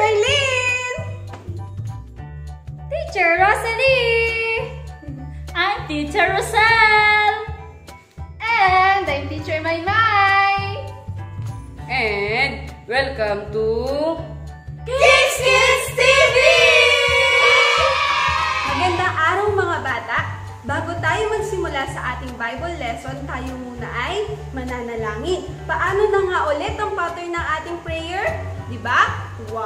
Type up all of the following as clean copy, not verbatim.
Arlene! Teacher Rosalie! I'm Teacher Rosal! And I'm Teacher Maymay! And welcome to Kids TV! Magandang araw mga bata! Bago tayo magsimula sa ating Bible lesson, tayo muna ay mananalangin. Paano na nga ulit ang pattern ng ating prayer? Diba? 1,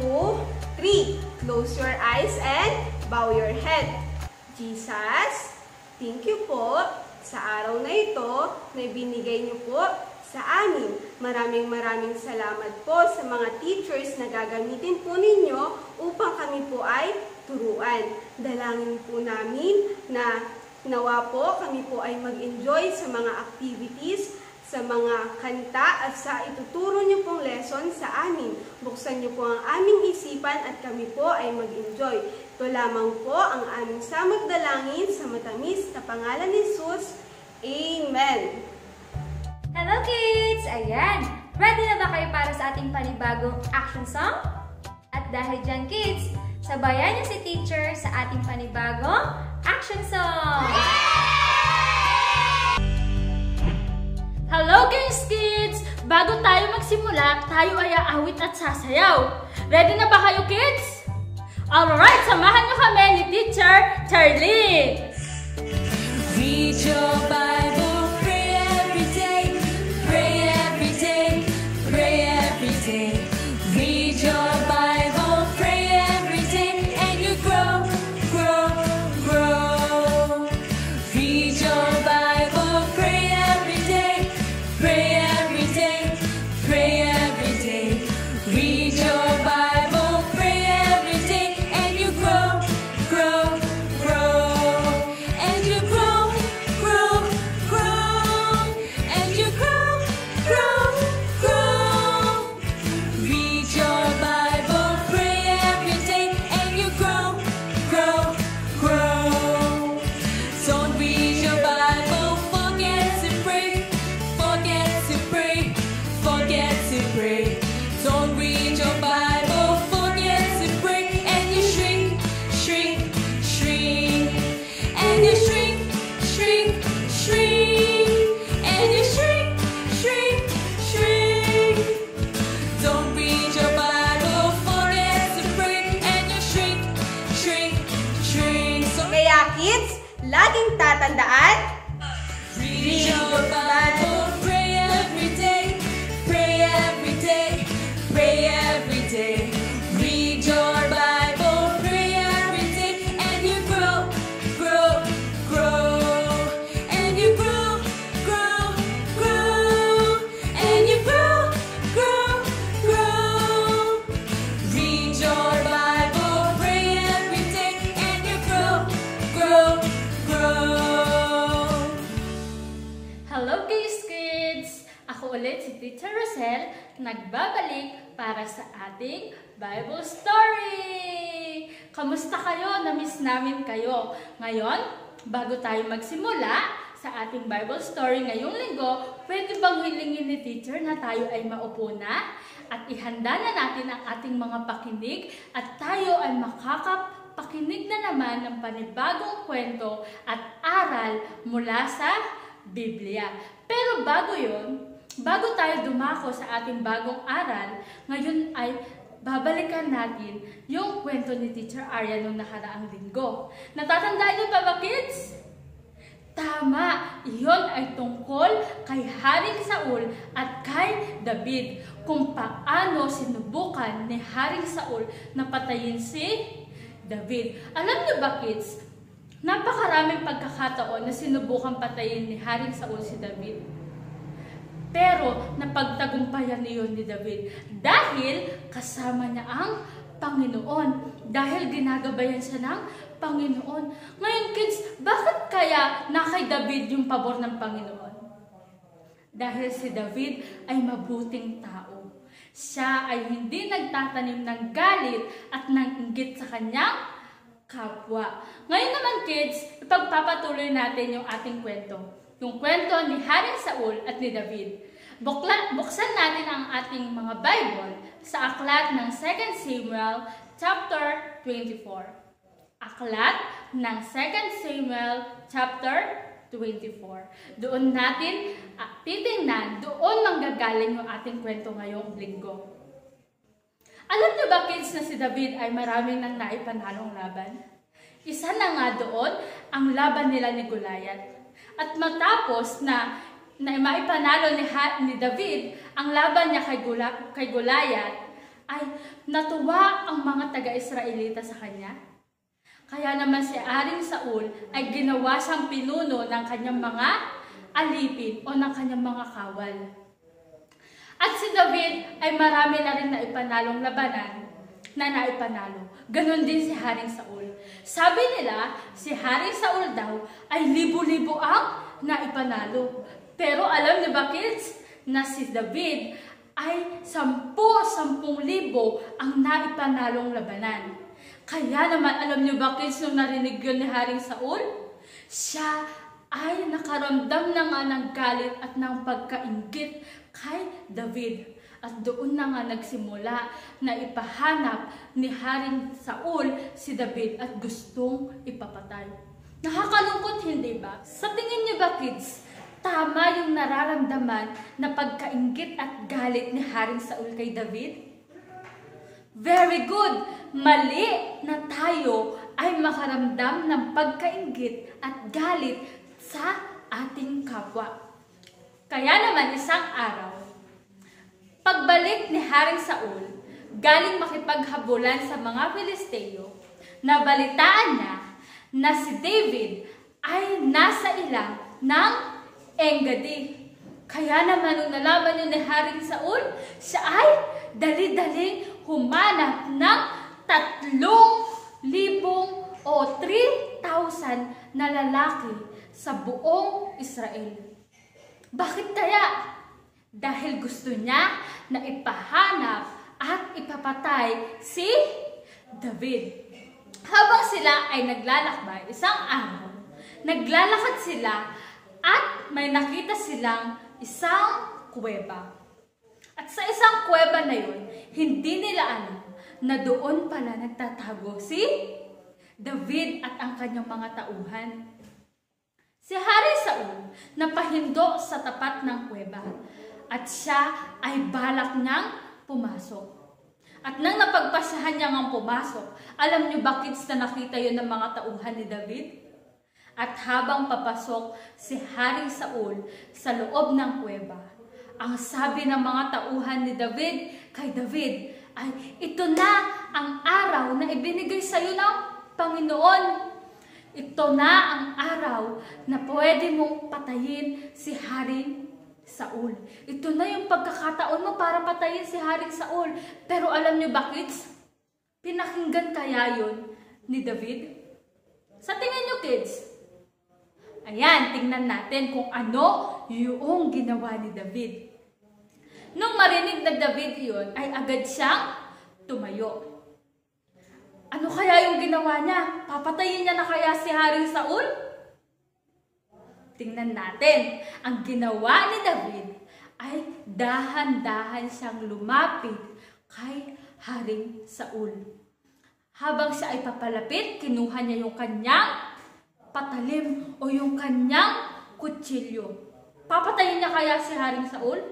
2, 3. Close your eyes and bow your head. Jesus, thank you po sa araw na ito na binigay niyo po sa amin. Maraming salamat po sa mga teachers na gagamitin po ninyo upang kami po ay turuan. Dalangin po namin na nawa po kami po ay mag-enjoy sa mga activities, sa mga kanta at sa ituturo niyo pong lesson sa amin. Buksan niyo po ang aming isipan at kami po ay mag-enjoy. Ito lamang po ang aming samot dalangin sa matamis na pangalan ni Jesus. Amen. Hello kids! Ayan! Ready na ba kayo para sa ating panibagong action song? At dahil dyan kids, sabayan niyo si teacher sa ating panibagong action song! Hello kids! Bago tayo magsimula, tayo ay aawit at sasayaw. Ready na ba kayo kids? Alright, samahan niyo kami ni Teacher Charlene! Read your Bible, pray every day, pray every day, pray every day. Read your Bible, pray every day, and you grow, grow, grow. Read your Bible, pray every day, pray every day, pray every day. Read your Bible, pray every day, and you grow, grow, grow. And you grow, grow, grow. And you grow, grow, grow. Read your Bible, pray every day, and you grow, grow, grow. Don't read your Bible, forget to pray, forget to pray, forget to pray. Don't read your Bible, forget to pray, and you shrink, shrink, shrink. And you shrink, shrink, shrink. And you shrink, shrink, shrink. Don't read your Bible, forget to pray, and you shrink, shrink, shrink. So Kaya kids, laging tatandaan, read your Bible, pray every day, pray every day, pray every day. Read your Bible, pray every day, and you grow, grow, grow. And you grow, grow, grow. And you grow, grow, grow. Read your Bible, pray every day, and you grow, grow, grow. Hello kids! Ako ulit si Teacher Rosel, nagbabalik para sa ating Bible Story! Kamusta kayo? Na-miss namin kayo. Ngayon, bago tayo magsimula sa ating Bible Story ngayong linggo, pwede bang hilingin ni Teacher na tayo ay maupo na at ihanda na natin ang ating mga pakinig at tayo ay makakapakinig na naman ng panibagong kwento at aral mula sa Biblia. Pero bago yon, bago tayo dumako sa ating bagong aral, ngayon ay babalikan natin yung kwento ni Teacher Arya nung nakaraang linggo. Natatandaan niyo pa ba kids? Tama, iyon ay tungkol kay Haring Saul at kay David, kung paano sinubukan ni Haring Saul na patayin si David. Alam niyo ba kids, napakaraming pagkakataon na sinubukan patayin ni Haring Saul si David. Pero napagtagumpayan niyon ni David dahil kasama niya ang Panginoon. Dahil ginagabayan siya ng Panginoon. Ngayon kids, bakit kaya na kay David yung pabor ng Panginoon? Dahil si David ay mabuting tao. Siya ay hindi nagtatanim ng galit at ng inggit sa kanyang kapwa. Ngayon naman kids, ipagpapatuloy natin yung ating kwento. Yung kwento ni Haring Saul at ni David. Buksan natin ang ating mga Bible sa aklat ng 2 Samuel chapter 24. Aklat ng 2 Samuel chapter 24. Doon natin titingnan, doon manggagaling yung ating kwento ngayong linggo. Alam niyo ba kids na si David ay maraming nang naipanalong laban? Isa na nga doon ang laban nila ni Goliath. At matapos na maipanalo ni David ang laban niya kay Goliath, ay natuwa ang mga taga-Israelita sa kanya. Kaya naman si Haring Saul ay ginawa siyang pinuno ng kanyang mga alipin o ng kanyang mga kawal. At si David ay marami na rin naipanalong labanan na naipanalo. Ganon din si Haring Saul. Sabi nila, si Haring Saul daw ay libo-libo ang naipanalo. Pero alam niyo ba kids, na si David ay 10,000 ang naipanalong labanan. Kaya naman, alam niyo ba kids, nung narinig yun ni Haring Saul, siya ay nakaramdam na nga ng galit at ng pagkainggit kay David. At doon na nga nagsimula na ipahanap ni Haring Saul si David at gustong ipapatay. Nakakalungkot, hindi ba? Sa tingin niyo ba kids, tama yung nararamdaman na pagkainggit at galit ni Haring Saul kay David? Very good! Mali na tayo ay makaramdam ng pagkainggit at galit sa ating kapwa. Kaya naman isang araw, pagbalik ni Haring Saul, galing makipaghabulan sa mga Filisteo, nabalitaan niya na si David ay nasa ilang ng Engedi. Kaya naman nung nalaman niyo ni Haring Saul, siya ay dali-daling humanap ng 3,000 o 3,000 na lalaki sa buong Israel. Bakit kaya? Dahil gusto niya na ipahanap at ipapatay si David. Habang sila ay naglalakbay, isang araw, naglalakad sila at may nakita silang isang kuweba. At sa isang kuweba na yun, hindi nila alam na doon pala nagtatago si David at ang kanyang mga tauhan. Si Haring Saul napahindo sa tapat ng kuweba at siya ay balak niyang pumasok. At nang napagpasyahan niya ngang pumasok, alam niyo ba kids na nakita yun ng mga tauhan ni David? At habang papasok si Haring Saul sa loob ng kuweba, ang sabi ng mga tauhan ni David kay David ay, ito na ang araw na ibinigay sa iyo ng Panginoon. Ito na ang araw na pwede mong patayin si Haring Saul. Ito na yung pagkakataon mo para patayin si Haring Saul. Pero alam niyo ba kids, pinakinggan kaya yun ni David? Sa tingin niyo kids? Ayan, tingnan natin kung ano yung ginawa ni David. Nung marinig na David yun, ay agad siyang tumayo. Ano kaya yung ginawa niya? Papatayin niya na kaya si Haring Saul? Tingnan natin. Ang ginawa ni David ay dahan-dahan siyang lumapit kay Haring Saul. Habang siya ay papalapit, kinuha niya yung kanyang patalim o yung kanyang kutsilyo. Papatayin niya kaya si Haring Saul?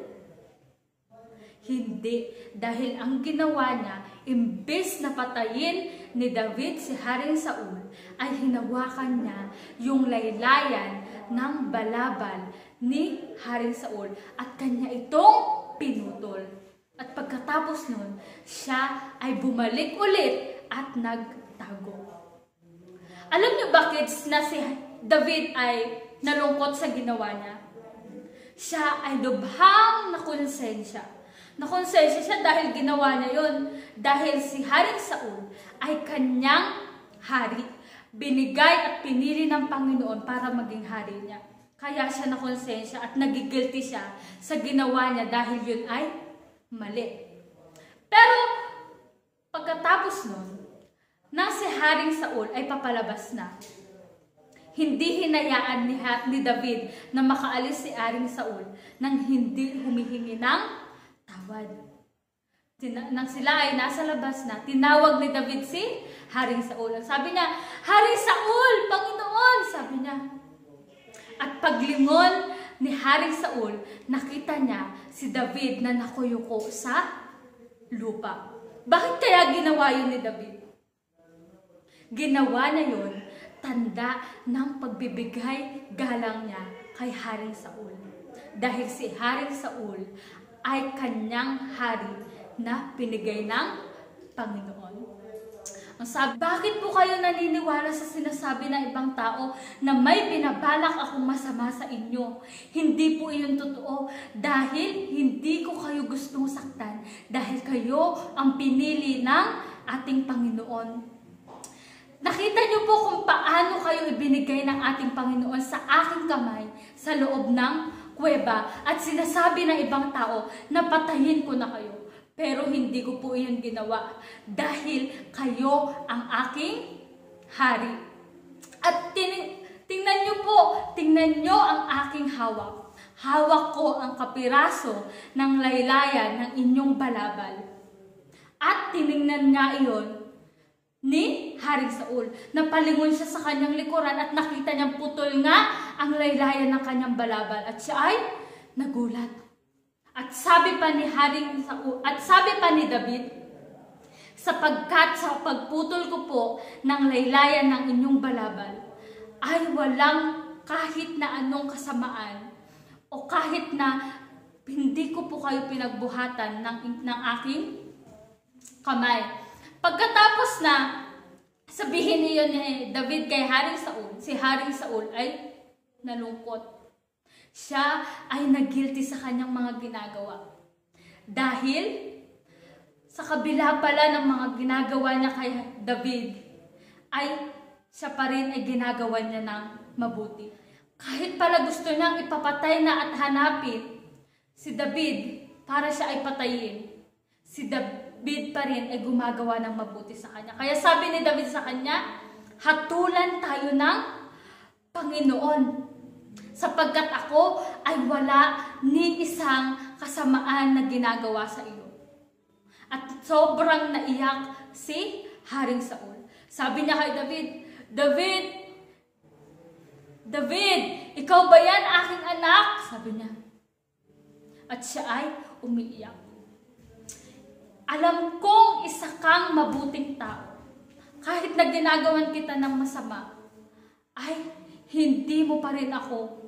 Hindi, dahil ang ginawa niya, imbes na patayin ni David si Haring Saul, ay hinawakan niya yung laylayan ng balabal ni Haring Saul at kanya itong pinutol. At pagkatapos nun, siya ay bumalik ulit at nagtago. Alam niyo ba kids na si David ay nalungkot sa ginawa niya? Siya ay lubhang nakonsensya. Nakonsensya siya dahil ginawa niya yun. Dahil si Haring Saul ay kanyang hari. Binigay at pinili ng Panginoon para maging hari niya. Kaya siya nakonsensya at nagigilty siya sa ginawa niya dahil yun ay mali. Pero pagkatapos nun, nang si Haring Saul ay papalabas na, hindi hinayaan ni David na makaalis si Haring Saul nang hindi humihingi ng tawad. Nang sila ay nasa labas na, tinawag ni David si Haring Saul. Sabi niya, Haring Saul, Panginoon! Sabi niya. At paglingon ni Haring Saul, nakita niya si David na nakuyuko sa lupa. Bakit kaya ginawa yun ni David? Ginawa niya yun, tanda ng pagbibigay galang niya kay Haring Saul. Dahil si Haring Saul ay kanyang hari na pinigay ng Panginoon. Ang sabi, bakit po kayo naniniwala sa sinasabi ng ibang tao na may binabalak akong masama sa inyo? Hindi po iyon totoo dahil hindi ko kayo gustong saktan dahil kayo ang pinili ng ating Panginoon. Nakita niyo po kung paano kayo ibinigay ng ating Panginoon sa aking kamay sa loob ng kuweba at sinasabi ng ibang tao na patayin ko na kayo. Pero hindi ko po iyon ginawa dahil kayo ang aking hari. At tingnan niyo ang aking hawak. Hawak ko ang kapiraso ng laylayan ng inyong balabal. At tiningnan niya iyon ni Haring Saul. Napalingon siya sa kanyang likuran at nakita niyang putol nga ang laylayan ng kanyang balabal. At siya ay nagulat. At sabi pa ni Haring Saul, at sabi pa ni David, sapagkat sa pagputol ko po ng laylayan ng inyong balabal, ay walang kahit na anong kasamaan o kahit na hindi ko po kayo pinagbuhatan ng aking kamay. Pagkatapos na sabihin niyo ni David kay Haring Saul, si Haring Saul ay nalungkot. Siya ay nag-guilty sa kanyang mga ginagawa. Dahil sa kabila pala ng mga ginagawa niya kay David, ay siya pa rin ay ginagawa niya ng mabuti. Kahit pala gusto niyang ipapatay na at hanapin si David para siya ay patayin, si David pa rin ay gumagawa ng mabuti sa kanya. Kaya sabi ni David sa kanya, hatulan tayo ng Panginoon. Sapagkat ako ay wala ni isang kasamaan na ginagawa sa iyo. At sobrang naiyak si Haring Saul. Sabi niya kay David, David, ikaw ba yan aking anak? Sabi niya. At siya ay umiiyak. Alam kong isa kang mabuting tao. Kahit na ginagawan kita ng masama, ay hindi mo pa rin ako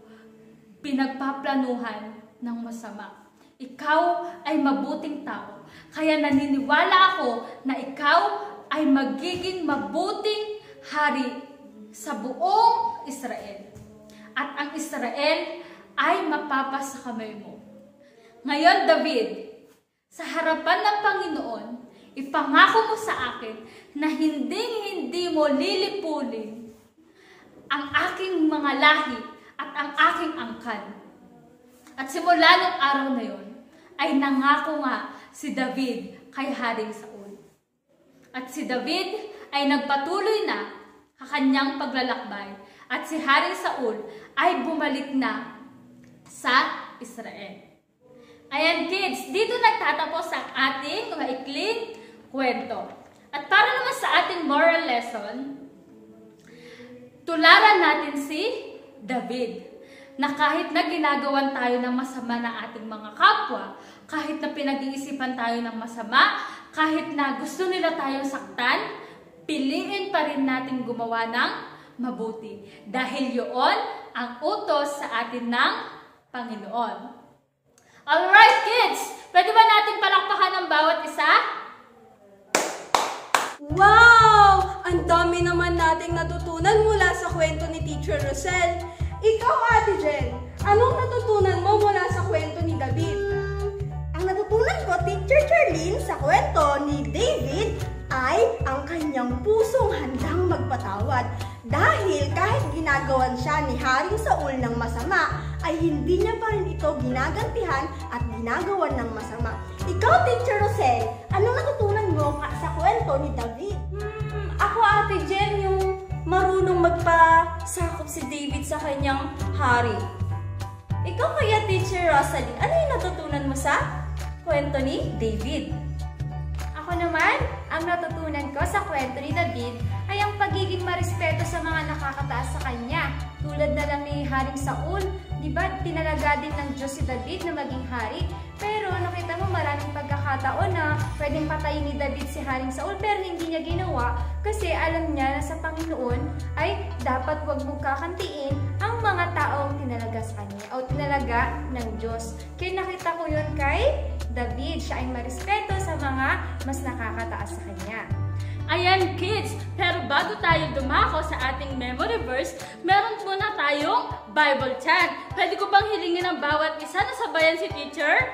pinagpaplanuhan ng masama. Ikaw ay mabuting tao. Kaya naniniwala ako na ikaw ay magiging mabuting hari sa buong Israel. At ang Israel ay mapapas sa kamay mo. Ngayon, David, sa harapan ng Panginoon, ipangako mo sa akin na hindi mo lilipulin ang aking mga lahi at ang aking angkan. At simula ng araw na yon, ay nangako nga si David kay Haring Saul. At si David ay nagpatuloy na sa kanyang paglalakbay. At si Haring Saul ay bumalik na sa Israel. Ayan kids, dito nagtatapos ang ating maikling kwento. At para naman sa ating moral lesson, tularan natin si David, na kahit na ginagawan tayo ng masama ng ating mga kapwa, kahit na pinag-iisipan tayo ng masama, kahit na gusto nila tayong saktan, piliin pa rin natin gumawa ng mabuti. Dahil yun ang utos sa atin ng Panginoon. Alright kids, pwede ba natin palakpakan ng bawat isa? Wow! Ang dami naman nating natutunan mula sa kwento ni Teacher Rosel. Ikaw, Ate Jen, anong natutunan mo mula sa kwento ni David? Ang natutunan ko, Teacher Charlene, sa kwento ni David ay ang kanyang pusong handang magpatawad. Dahil kahit ginagawan siya ni Haring Saul ng masama, ay hindi niya pa rin ito ginagantihan at ginagawan ng masama. Ikaw, Teacher Rosel, anong natutunan mo sa kwento ni David? Ako, Ate Jen, yung marunong pa sakop si David sa kanyang hari. Ikaw kaya, Teacher Rosalie, ano yung natutunan mo sa kwento ni David? Ako naman, ang natutunan ko sa kwento ni David ay ang pagiging marespeto sa mga nakakataas sa kanya. Tulad na lang ni Haring Saul, di ba tinalaga din ng Diyos si David na maging hari? Pero nakita mo maraming pagkakataon na pwedeng patayin ni David si Haring Saul pero hindi niya ginawa kasi alam niya na sa Panginoon ay dapat wag mong kakantiin ang mga taong tinalaga sa kanya o tinalaga ng Diyos. Kaya nakita ko yun kay David, siya ay marespeto sa mga mas nakakataas sa kanya. Ayan kids, pero bago tayo dumako sa ating memory verse, meron muna tayong Bible chant. Pwede ko bang hilingin ng bawat isa na sabayan si teacher?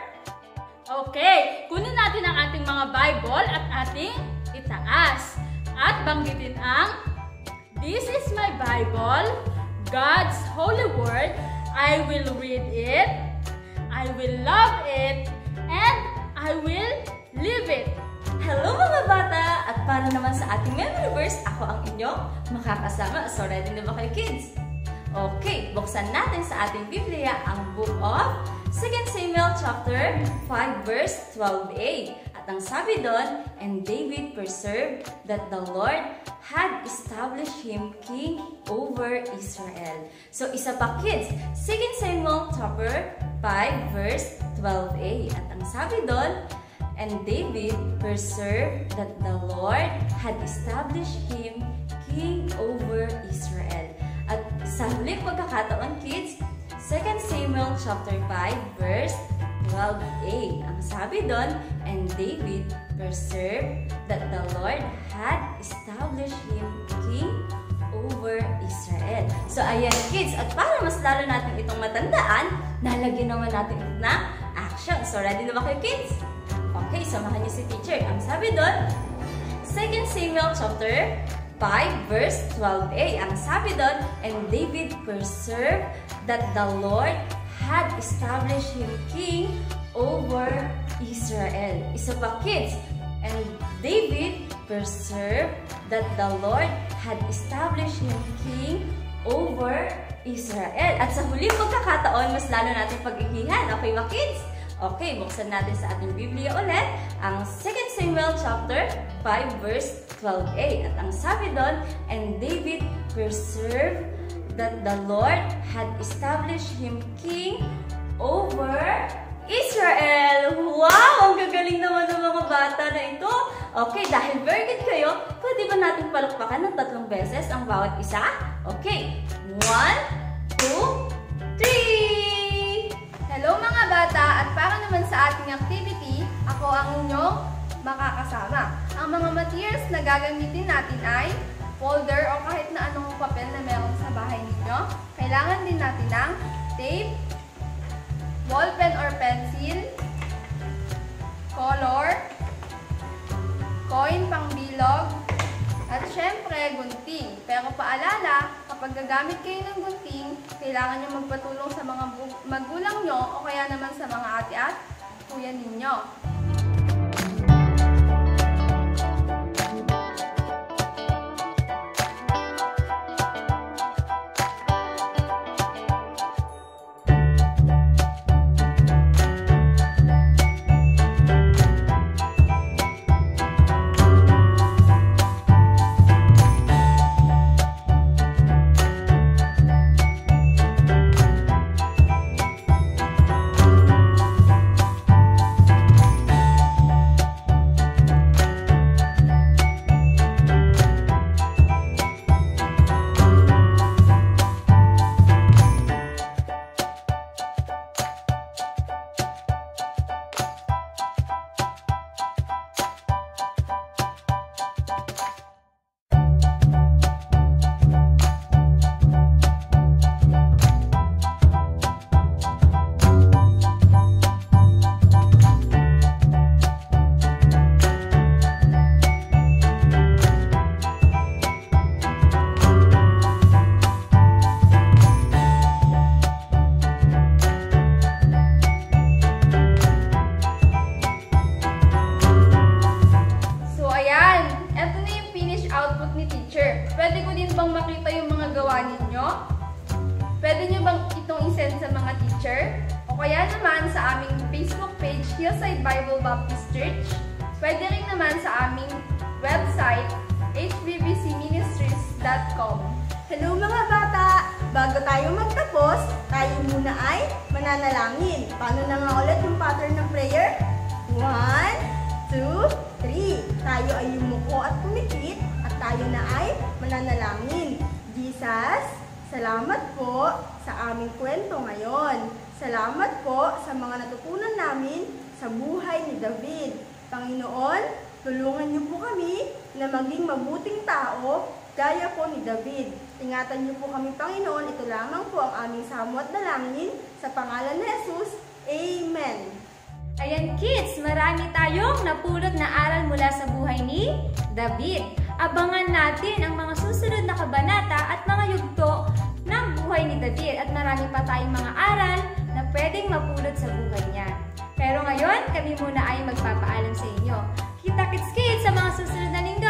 Okay, kunin natin ang ating mga Bible at ating itaas. At banggitin ang This is my Bible, God's holy word. I will read it, I will love it, and I will live it. Hello mga bata! At para naman sa ating memory verse, ako ang inyong makakasama. So ready na ba kayo kids? Okay, buksan natin sa ating Biblia ang book of 2 Samuel chapter 5 verse 12a. At ang sabi doon, and David perceived that the Lord had established him king over Israel. So isa pa kids, 2 Samuel chapter 5 verse 12a. At ang sabi doon, and David perceived that the Lord had established him king over Israel. At sa huling pagkakataon, kids, 2 Samuel chapter 5 verse 12a. Ang sabi doon, and David perceived that the Lord had established him king over Israel. So ayan kids, at para mas lalo natin itong matandaan, nalagyan naman natin ito na action. So ready na ba kayo kids? Okay, samahan niyo si teacher. Ang sabi doon, 2 Samuel chapter 5 verse 12a. Ang sabi doon, and David perceived that the Lord had established him king over Israel. Isa pa kids, and David perceived that the Lord had established him king over Israel. At sa huling pagkakataon, mas lalo natin pag-ihihan. Okay ba kids? Okay, buksan natin sa ating Biblia ulit ang 2 Samuel chapter 5 verse 12a. At ang sabi doon, and David perceived that the Lord had established him king over Israel. Wow! Ang gagaling naman ng mga bata na ito. Okay, dahil very good kayo, pwede ba natin palakpakan ng 3 beses ang bawat isa? Okay, 1, 2, 3! Hello mga bata, at para naman sa ating activity, ako ang inyong makakasama. Ang mga materials na gagamitin natin ay folder o kahit na anong papel na meron sa bahay ninyo. Kailangan din natin ng tape, ballpen or pencil, color, coin pangbilog, at syempre gunting. Pero paalala, kapag gagamit kayo ng gunting, kailangan nyo magpatulong sa mga magulang nyo o kaya naman sa mga ate at kuya ninyo. output ni teacher. Pwede ko din bang makita yung mga gawa ninyo? Pwede nyo bang itong isend sa mga teacher? O kaya naman sa aming Facebook page, Hillside Bible Baptist Church. Pwede rin naman sa aming website, hbbcministries.com. Hello mga bata! Bago tayo magtapos, tayo muna ay mananalangin. Paano na nga ulit yung pattern ng prayer? 1, 2, 3. Tayo ay yumuko at pumikit at tayo na ay mananalangin. Jesus, salamat po sa aming kwento ngayon. Salamat po sa mga natutunan namin sa buhay ni David. Panginoon, tulungan niyo po kami na maging mabuting tao gaya po ni David. Ingatan niyo po kami, Panginoon. Ito lamang po ang aming samot dalangin sa pangalan ni Jesus. Amen. Ayan kids, marami tayong napulot na aral mula sa buhay ni David. Abangan natin ang mga susunod na kabanata at mga yugto ng buhay ni David at marami pa tayong mga aral na pwedeng mapulot sa buhay niya. Pero ngayon, kami muna ay magpapaalam sa inyo. Kita-kits kids sa mga susunod na linggo.